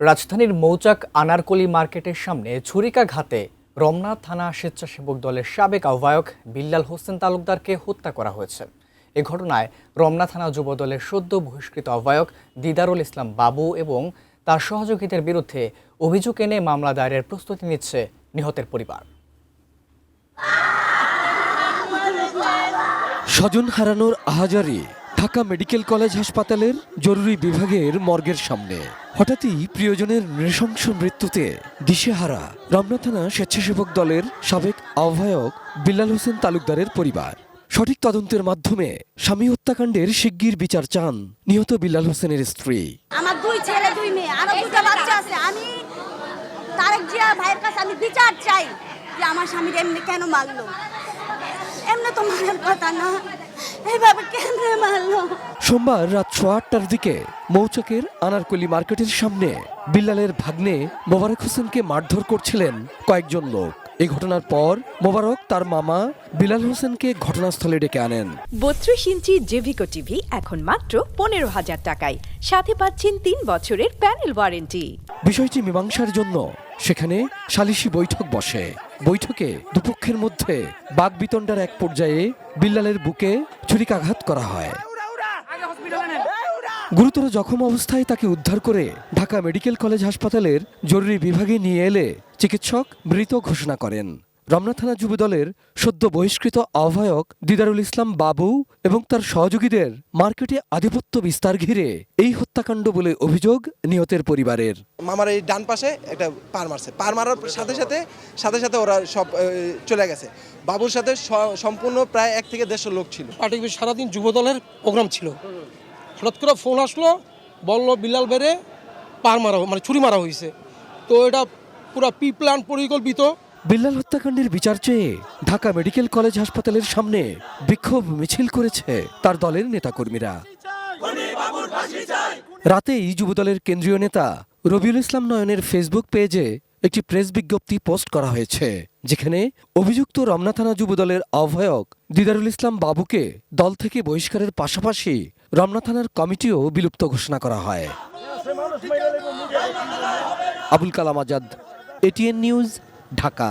রাজধানীর মৌচাক আনারকলি মার্কেটের সামনে ছুরিকাঘাতে রমনা থানা স্বেচ্ছাসেবক দলের সাবেক আহ্বায়ক বিল্লাল হোসেন তালুকদারকে হত্যা করা হয়েছে। এ ঘটনায় রমনা থানা যুব দলের সদ্য বহিষ্কৃত আহ্বায়ক দিদারুল ইসলাম বাবু এবং তার সহযোগীদের বিরুদ্ধে অভিযোগ এনে মামলা দায়েরের প্রস্তুতি নিচ্ছে নিহতের পরিবার। স্বজন হারানোর আহাজারি ঢাকা মেডিকেল কলেজ হাসপাতালের জরুরি বিভাগের মর্গের সামনে। হঠাৎই প্রিয়জনের নৃশংস মৃত্যুতে দিশেহারা রমনা থানা স্বেচ্ছাসেবক দলের সাবেক আহ্বায়ক বিল্লাল হোসেন তালুকদারের পরিবার। সঠিক তদন্তের মাধ্যমে স্বামী হত্যাকাণ্ডের শিগগির বিচার চান নিহত বিল্লাল হোসেনের স্ত্রী। আমার দুই ছেলে দুই মেয়ে আরো দুটো বাচ্চা আছে। আমি তারেক জিয়া ভাইয়ের কাছে আমি বিচার চাই যে আমার স্বামীর এমনি কেন মারলো। এমনি তো মারার কথা না, এইভাবে কেন মারলো। সোমবার রাত 8টার দিকে মৌচাকের আনারকলি মার্কেটের সামনে বিল্লালের ভাগ্নে মোবারক হোসেনকে মারধর করছিলেন কয়েকজন লোক। এই ঘটনার পর মোবারক তার মামা বিলাল হোসেনকে ঘটনাস্থলে ডেকে আনেন। 32 ইঞ্চি জেভিকো টিভি এখন মাত্র 15,000 টাকায়, সাথে পাচ্ছেন 3 বছরের প্যানেল ওয়ারেন্টি। বিষয়টি মীমাংসার জন্য সেখানে সালিশি বৈঠক বসে। বৈঠকে দুপক্ষের মধ্যে বাকবিতণ্ডার এক পর্যায়ে বিল্লালের বুকে ছুরিকাঘাত করা হয়। গুরুতর জখম অবস্থায় তাকে উদ্ধার করে ঢাকা মেডিকেল কলেজ হাসপাতালের জরুরি বিভাগে নিয়ে এলে চিকিৎসক মৃত ঘোষণা করেন। রমনা থানা যুবদলের সদ্য বহিষ্কৃত আহ্বায়ক দিদারুল ইসলাম বাবু এবং তার সহযোগীদের মার্কেটে আধিপত্য বিস্তার ঘিরে এই হত্যাকাণ্ড বলে অভিযোগ নিহতের পরিবারের। মামার এই ডান পাশে একটা পার মারছে, পার মারার সাথে সাথে ওরা সব চলে গেছে। বাবুর সাথে সম্পূর্ণ প্রায় 1 থেকে 150 লোক ছিল। পার্টি সারাদিন যুবদলের প্রোগ্রাম ছিল। হঠাৎ করে ফোন আসলো, বললো বিল্লাল বেড়ে পার মারা মানে ছুরি মারা হয়েছে। তো এটা পুরো প্রি প্ল্যান পরিকল্পিত। বিল্লাল হত্যাকাণ্ডের বিচার চেয়ে ঢাকা মেডিকেল কলেজ হাসপাতালের সামনে বিক্ষোভ মিছিল করেছে তার দলের নেতাকর্মীরা। রাতেই যুবদলের কেন্দ্রীয় নেতা রবিউল ইসলাম নয়নের ফেসবুক পেজে একটি প্রেস বিজ্ঞপ্তি পোস্ট করা হয়েছে, যেখানে অভিযুক্ত রমনা থানা যুবদলের আহ্বায়ক দিদারুল ইসলাম বাবুকে দল থেকে বহিষ্কারের পাশাপাশি রমনা থানার কমিটিও বিলুপ্ত ঘোষণা করা হয়। Abul Kalam Azad, ATN news, Dhaka.